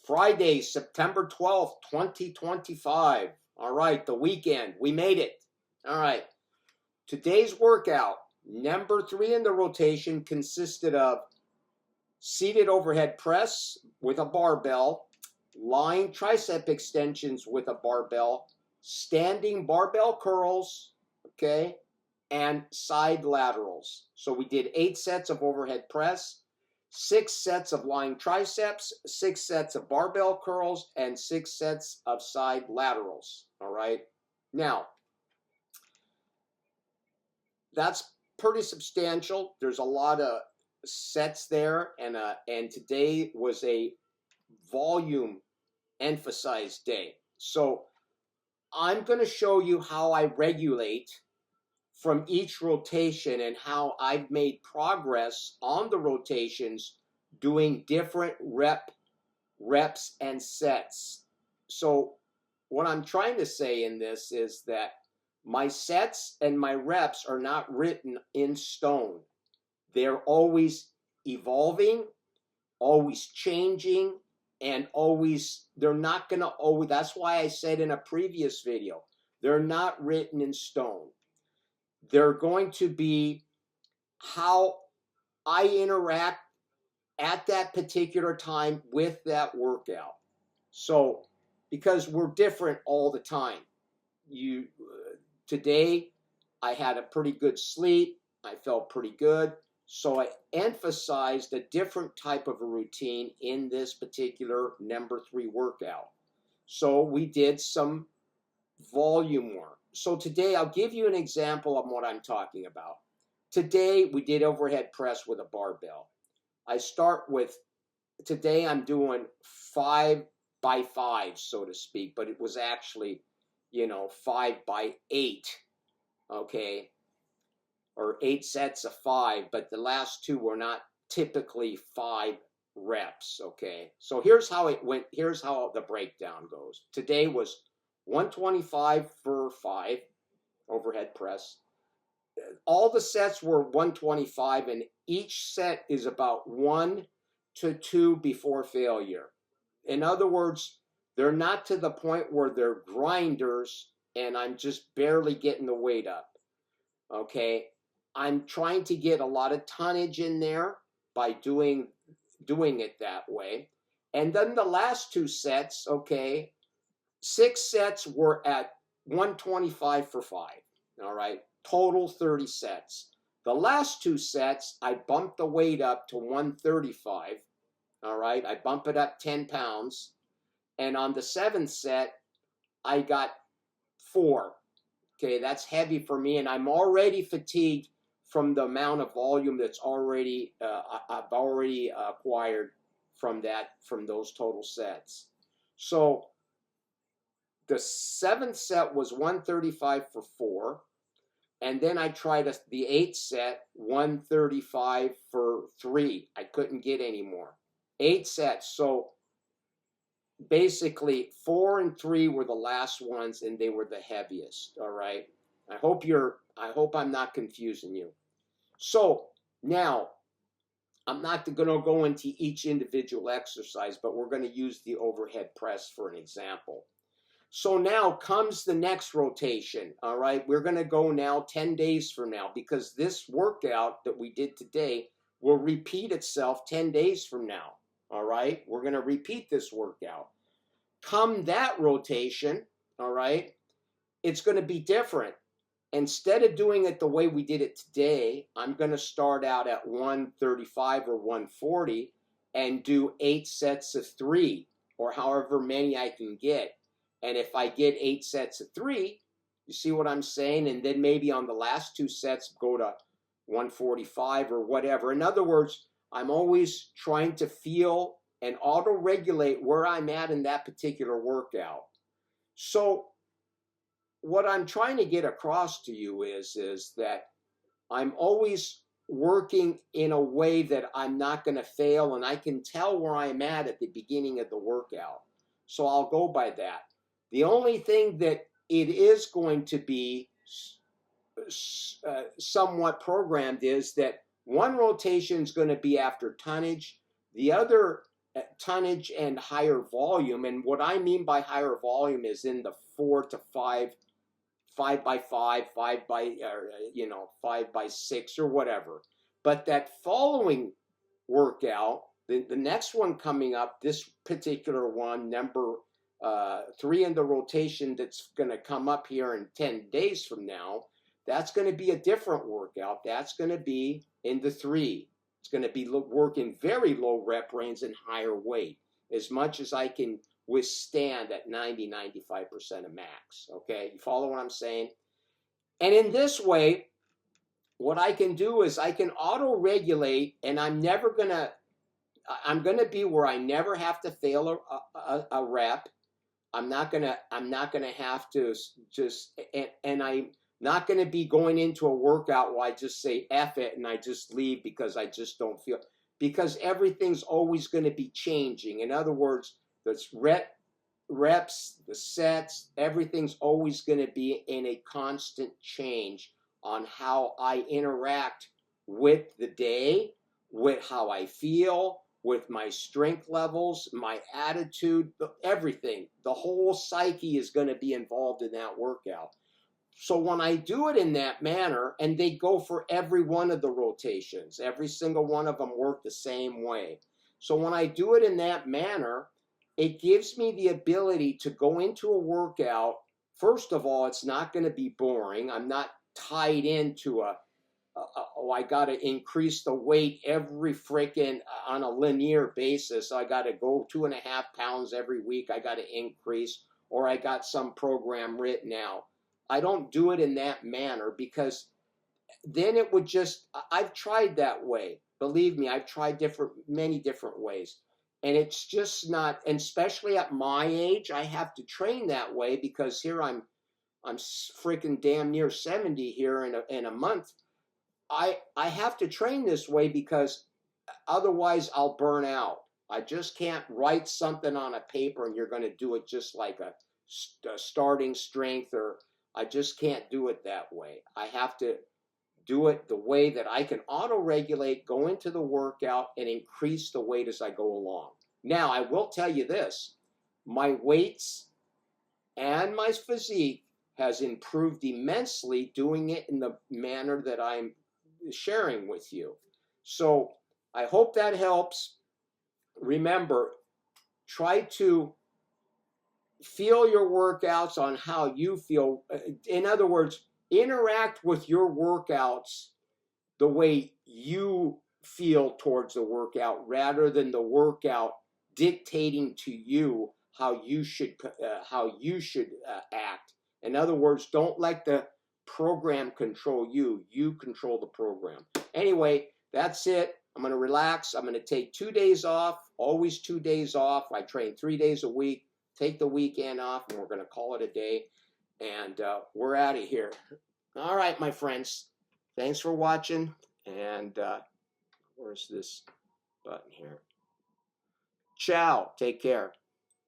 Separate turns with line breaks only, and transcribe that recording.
Friday, September 12th, 2025. All right, the weekend. We made it. All right. Today's workout, number 3 in the rotation, consisted of seated overhead press with a barbell, lying tricep extensions with a barbell, standing barbell curls, okay, and side laterals. So we did 8 sets of overhead press, 6 sets of lying triceps, 6 sets of barbell curls, and 6 sets of side laterals. All right. Now, that's pretty substantial. There's a lot of sets there, and today was a volume emphasized day. So I'm going to show you how I regulate from each rotation and how I've made progress on the rotations doing different reps and sets. So what I'm trying to say in this is that my sets and my reps are not written in stone. They're always evolving, always changing, and they're not going to always, that's why I said in a previous video, they're not written in stone. They're going to be how I interact at that particular time with that workout. So, because we're different all the time. Today, I had a pretty good sleep. I felt pretty good. So I emphasized a different type of a routine in this particular number 3 workout. So we did some volume work. So today I'll give you an example of what I'm talking about. Today we did overhead press with a barbell. Today I'm doing 5 by 5, so to speak, but it was actually, 5 by 8, okay? Or 8 sets of 5, but the last 2 were not typically 5 reps, okay? So here's how it went. Here's how the breakdown goes. Today was 125 for 5 overhead press. All the sets were 125, and each set is about 1 to 2 before failure. In other words, they're not to the point where they're grinders and I'm just barely getting the weight up, okay? I'm trying to get a lot of tonnage in there by doing it that way. And then the last 2 sets, okay, 6 sets were at 125 for 5, all right? Total 30 sets. The last 2 sets, I bumped the weight up to 135, all right? I bump it up 10 pounds. And on the 7th set, I got 4. Okay, that's heavy for me, and I'm already fatigued from the amount of volume that's I've already acquired from those total sets. So the 7th set was 135 for 4, and then I tried the 8th set, 135 for 3. I couldn't get any more. 8 sets. So basically 4 and 3 were the last ones, and they were the heaviest. All right. I hope I'm not confusing you. So now I'm not going to go into each individual exercise, but we're going to use the overhead press for an example. So now comes the next rotation. All right. We're going to go now 10 days from now, because this workout that we did today will repeat itself 10 days from now. All right. We're going to repeat this workout. Come that rotation, all right, it's going to be different. Instead of doing it the way we did it today, I'm going to start out at 135 or 140 and do 8 sets of 3, or however many I can get. And if I get 8 sets of 3, you see what I'm saying? And then maybe on the last 2 sets, go to 145 or whatever. In other words, I'm always trying to feel and auto-regulate where I'm at in that particular workout. So what I'm trying to get across to you is that I'm always working in a way that I'm not going to fail, and I can tell where I'm at the beginning of the workout. So I'll go by that. The only thing that it is going to be somewhat programmed is that one rotation is going to be after tonnage. The other tonnage and higher volume. And what I mean by higher volume is in the 4 to 5, 5x5, 5x6 or whatever. But that following workout, the next one coming up, this particular one, number 3 in the rotation, that's going to come up here in 10 days from now, that's going to be a different workout. That's going to be in the 3. It's going to be working very low rep range and higher weight, as much as I can withstand at 90-95% of max. Okay, you follow what I'm saying? And in this way, what I can do is I can auto-regulate, and I'm gonna be where I never have to fail a rep. I'm not gonna have to just, and I'm not gonna be going into a workout where I just say F it and I just leave because I just don't feel, because everything's always gonna be changing. In other words, there's reps, the sets, everything's always gonna be in a constant change on how I interact with the day, with how I feel, with my strength levels, my attitude, everything. The whole psyche is going to be involved in that workout. So when I do it in that manner, and they go for every one of the rotations, every single one of them work the same way. So when I do it in that manner, it gives me the ability to go into a workout. First of all, it's not going to be boring. I'm not tied into I got to increase the weight every freaking on a linear basis. I got to go 2.5 pounds every week. I got to increase, or I got some program written out. I don't do it in that manner, because then it would just, I've tried that way. Believe me, I've tried many different ways. And it's just not, and especially at my age, I have to train that way, because here I'm freaking damn near 70 here in a month. I have to train this way, because otherwise I'll burn out. I just can't write something on a paper and you're going to do it just like a starting strength, or I just can't do it that way. I have to do it the way that I can auto-regulate, go into the workout, and increase the weight as I go along. Now, I will tell you this, my weights and my physique has improved immensely doing it in the manner that I'm sharing with you. So I hope that helps. Remember, try to feel your workouts on how you feel. In other words, interact with your workouts the way you feel towards the workout, rather than the workout dictating to you how you should act. In other words, don't let the program control you. You control the program. Anyway, that's it. I'm going to relax. I'm going to take 2 days off, always 2 days off. I train 3 days a week. Take the weekend off, and we're going to call it a day. And we're out of here. All right, my friends. Thanks for watching. And where's this button here? Ciao. Take care.